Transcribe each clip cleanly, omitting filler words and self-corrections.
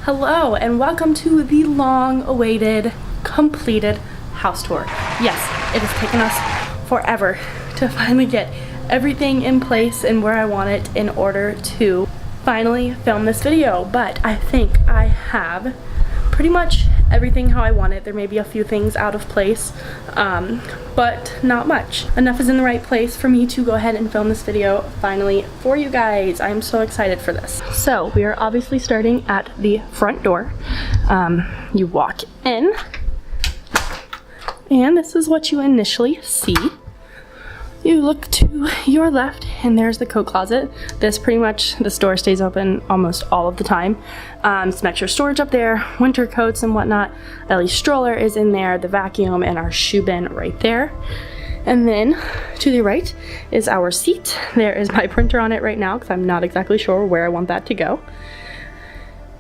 Hello and welcome to the long-awaited, completed house tour. Yes, it has taken us forever to finally get everything in place and where I want it in order to finally film this video, but I think I have pretty much everything how I want it. There may be a few things out of place, but not much. Enough is in the right place for me to go ahead and film this video finally for you guys. I'm so excited for this. So we are obviously starting at the front door. You walk in and this is what you initially see. You look to your left and there's the coat closet. This door stays open almost all of the time. Some extra storage up there, winter coats and whatnot. Ellie's stroller is in there, the vacuum, and our shoe bin right there. And then to the right is our seat. There is my printer on it right now because I'm not exactly sure where I want that to go.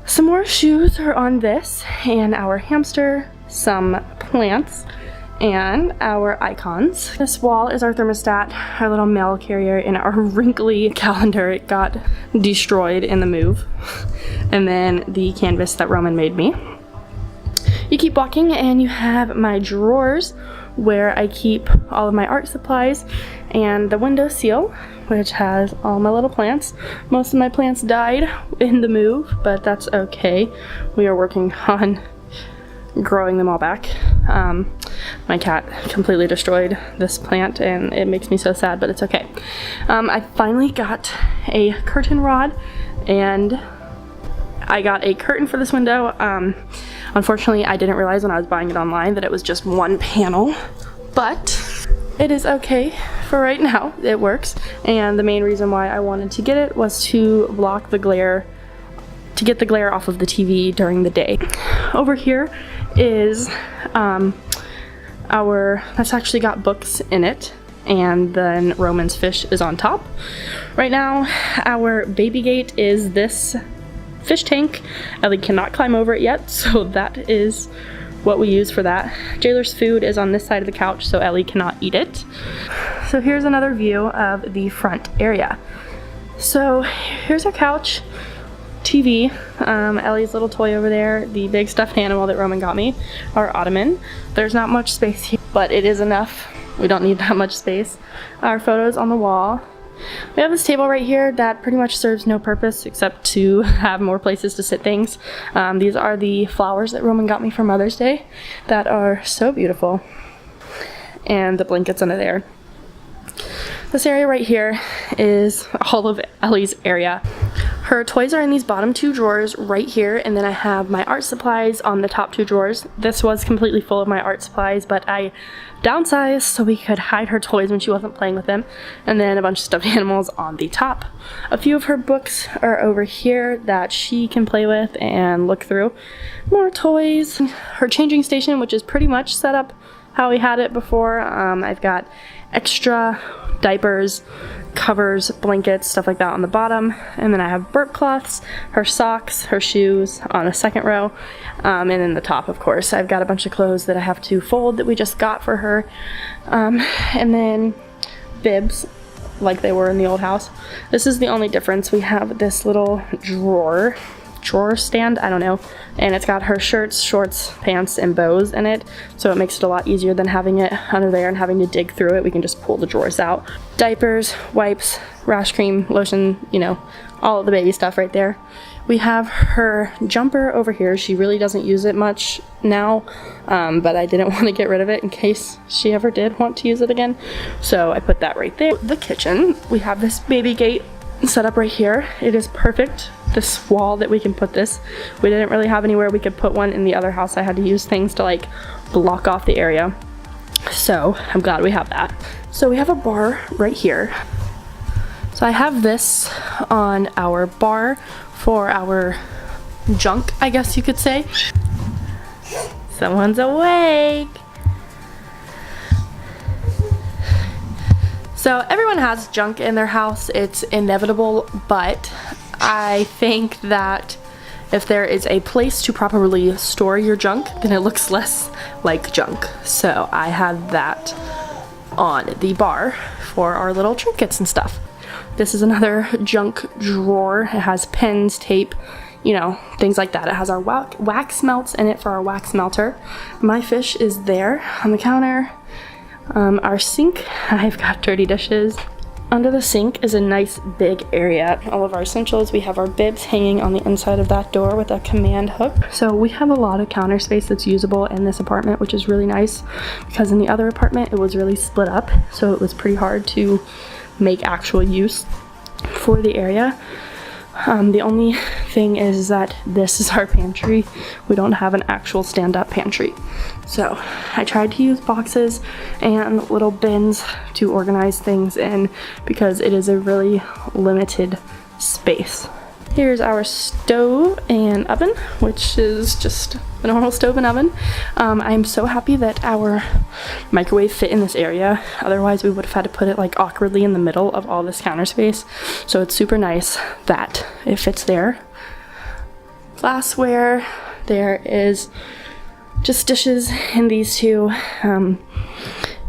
Some more shoes are on this, and our hamster, some plants, and our icons. This wall is our thermostat, our little mail carrier, and our wrinkly calendar. It got destroyed in the move. And then the canvas that Roman made me. You keep walking and you have my drawers where I keep all of my art supplies, and the window seal, which has all my little plants. Most of my plants died in the move, but that's okay. We are working on growing them all back. My cat completely destroyed this plant and it makes me so sad, but it's okay. I finally got a curtain rod and I got a curtain for this window. Unfortunately, I didn't realize when I was buying it online that it was just one panel, but it is okay for right now. It works, and the main reason why I wanted to get it was to block the glare, to get the glare off of the TV during the day. Over here is that's actually got books in it, and then Roman's fish is on top. Right now our baby gate is this fish tank. Ellie cannot climb over it yet, so that is what we use for that. Jailer's food is on this side of the couch, so Ellie cannot eat it. So here's another view of the front area. So here's our couch, TV, Ellie's little toy over there, the big stuffed animal that Roman got me, our ottoman. There's not much space here, but it is enough. We don't need that much space. Our photos on the wall. We have this table right here that pretty much serves no purpose except to have more places to sit things. These are the flowers that Roman got me for Mother's Day that are so beautiful. And the blankets under there. This area right here is all of Ellie's area. Her toys are in these bottom two drawers right here, and then I have my art supplies on the top two drawers. This was completely full of my art supplies, but I downsized so we could hide her toys when she wasn't playing with them, and then a bunch of stuffed animals on the top. A few of her books are over here that she can play with and look through. More toys. Her changing station, which is pretty much set up how we had it before. I've got extra diapers, covers, blankets, stuff like that on the bottom, and then I have burp cloths, her socks, her shoes on the second row, and then the top, of course. I've got a bunch of clothes that I have to fold that we just got for her, and then bibs like they were in the old house. This is the only difference. We have this little drawer stand, I don't know, and it's got her shirts, shorts, pants, and bows in it, so it makes it a lot easier than having it under there and having to dig through it. We can just pull the drawers out. Diapers, wipes, rash cream, lotion, you know, all of the baby stuff right there. We have her jumper over here. She really doesn't use it much now, but I didn't want to get rid of it in case she ever did want to use it again, so I put that right there. The kitchen, we have this baby gate set up right here. It is perfect. This wall that we can put this. We didn't really have anywhere we could put one in the other house. I had to use things to like block off the area. So I'm glad we have that. So we have a bar right here. So I have this on our bar for our junk, I guess you could say. Someone's awake. So everyone has junk in their house. It's inevitable, but I think that if there is a place to properly store your junk, then it looks less like junk. So I have that on the bar for our little trinkets and stuff. This is another junk drawer. It has pens, tape, you know, things like that. It has our wax melts in it for our wax melter. My fish is there on the counter. Our sink, I've got dirty dishes. Under the sink is a nice big area. All of our essentials, we have our bibs hanging on the inside of that door with a command hook. So we have a lot of counter space that's usable in this apartment, which is really nice, because in the other apartment it was really split up, so it was pretty hard to make actual use for the area. The only thing is that this is our pantry. We don't have an actual stand-up pantry. So I tried to use boxes and little bins to organize things in because it is a really limited space. Here's our stove and oven, which is just a normal stove and oven. I'm so happy that our microwave fit in this area. Otherwise we would have had to put it like awkwardly in the middle of all this counter space. So it's super nice that it fits there. Glassware, there is just dishes in these two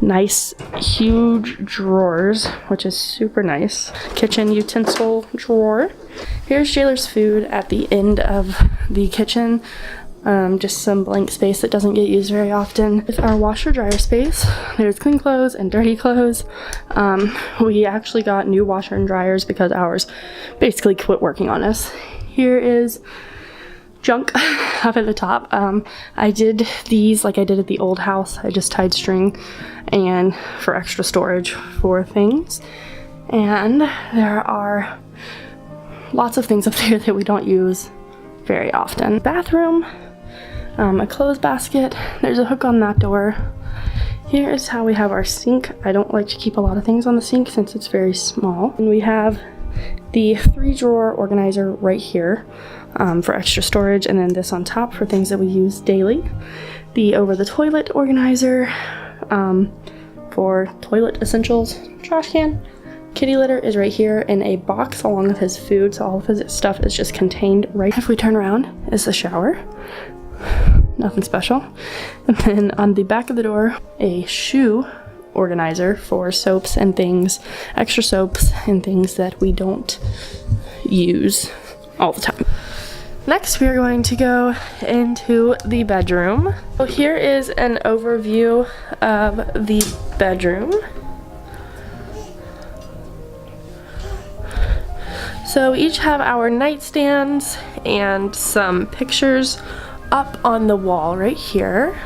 nice huge drawers, which is super nice. Kitchen utensil drawer. Here's Jailer's food at the end of the kitchen. Just some blank space that doesn't get used very often. With our washer dryer space, there's clean clothes and dirty clothes. We actually got new washer and dryers because ours basically quit working on us. Here is junk up at the top. I did these like I did at the old house. I just tied string and for extra storage for things. And there are lots of things up there that we don't use very often. Bathroom, a clothes basket. There's a hook on that door. Here is how we have our sink. I don't like to keep a lot of things on the sink since it's very small. And we have the 3-drawer organizer right here for extra storage, and then this on top for things that we use daily. The over the toilet organizer for toilet essentials. Trash can. Kitty litter is right here in a box along with his food, so all of his stuff is just contained right. If we turn around is the shower. Nothing special. And then on the back of the door, a shoe organizer for soaps and things, extra soaps and things that we don't use all the time. Next, we are going to go into the bedroom. So here is an overview of the bedroom. So we each have our nightstands and some pictures up on the wall right here.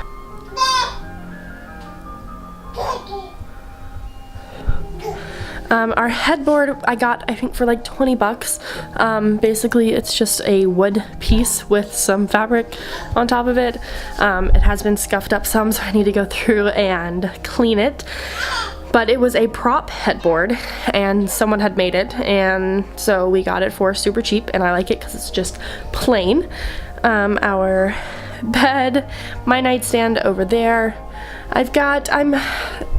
Our headboard I got, I think, for like 20 bucks. Basically, it's just a wood piece with some fabric on top of it. It has been scuffed up some, so I need to go through and clean it. But it was a prop headboard, and someone had made it, and so we got it for super cheap, and I like it because it's just plain. Our bed, my nightstand over there. I'm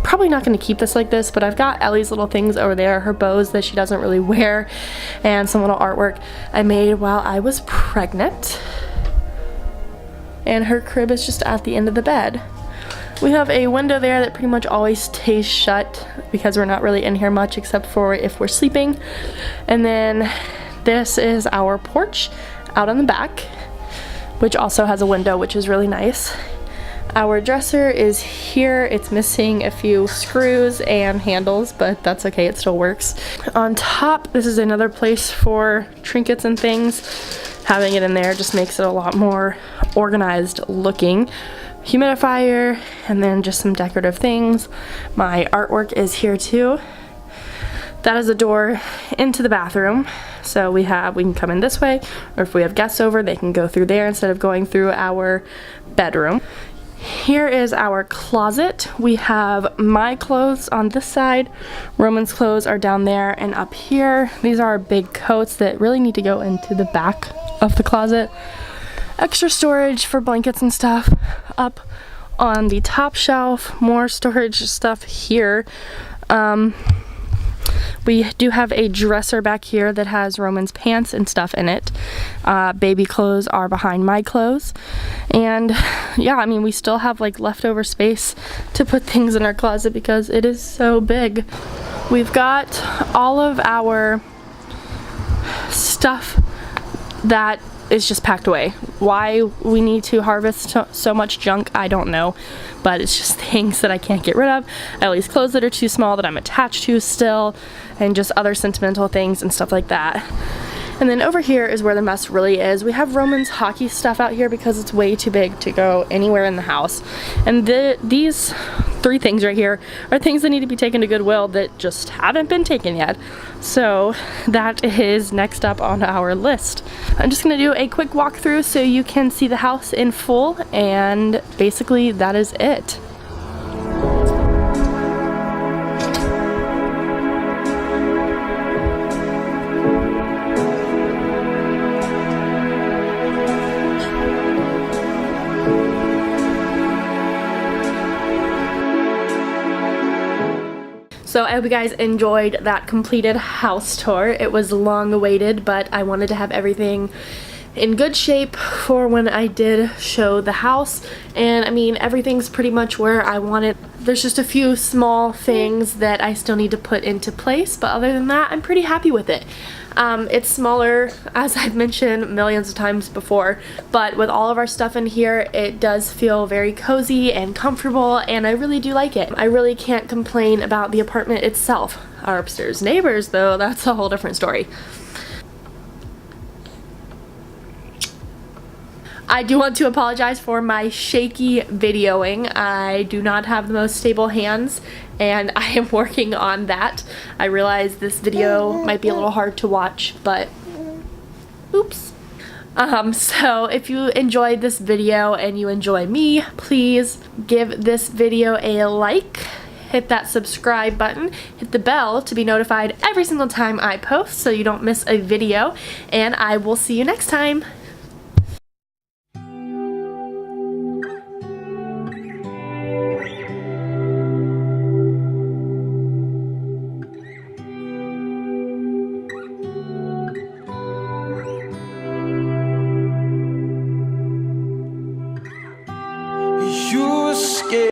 probably not going to keep this like this, but I've got Ellie's little things over there, her bows that she doesn't really wear, and some little artwork I made while I was pregnant. And her crib is just at the end of the bed. We have a window there that pretty much always stays shut because we're not really in here much except for if we're sleeping. And then this is our porch out on the back, which also has a window, which is really nice. Our dresser is here. It's missing a few screws and handles, but that's okay, it still works. On top, this is another place for trinkets and things. Having it in there just makes it a lot more organized looking. Humidifier, and then just some decorative things. My artwork is here too. That is a door into the bathroom. So we can come in this way, or if we have guests over, they can go through there instead of going through our bedroom. Here is our closet. We have my clothes on this side. Roman's clothes are down there and up here. These are our big coats that really need to go into the back of the closet. Extra storage for blankets and stuff up on the top shelf. More storage stuff here. We do have a dresser back here that has Roman's pants and stuff in it. Baby clothes are behind my clothes. And yeah, I mean, we still have like leftover space to put things in our closet because it is so big. We've got all of our stuff that is just packed away. Why we need to harvest so much junk, I don't know, but it's just things that I can't get rid of, at least clothes that are too small that I'm attached to still, and just other sentimental things and stuff like that. And then over here is where the mess really is. We have Roman's hockey stuff out here because it's way too big to go anywhere in the house. And these 3 things right here are things that need to be taken to Goodwill that just haven't been taken yet. So that is next up on our list. I'm just gonna do a quick walkthrough so you can see the house in full, and basically that is it. So I hope you guys enjoyed that completed house tour. It was long awaited, but I wanted to have everything in good shape for when I did show the house. And I mean, everything's pretty much where I want it. There's just a few small things that I still need to put into place, but other than that, I'm pretty happy with it. It's smaller, as I've mentioned millions of times before, but with all of our stuff in here, it does feel very cozy and comfortable, and I really do like it. I really can't complain about the apartment itself. Our upstairs neighbors, though, that's a whole different story. I do want to apologize for my shaky videoing. I do not have the most stable hands, and I am working on that. I realize this video might be a little hard to watch, but oops. So if you enjoyed this video and you enjoy me, please give this video a like, hit that subscribe button, hit the bell to be notified every single time I post so you don't miss a video, and I will see you next time.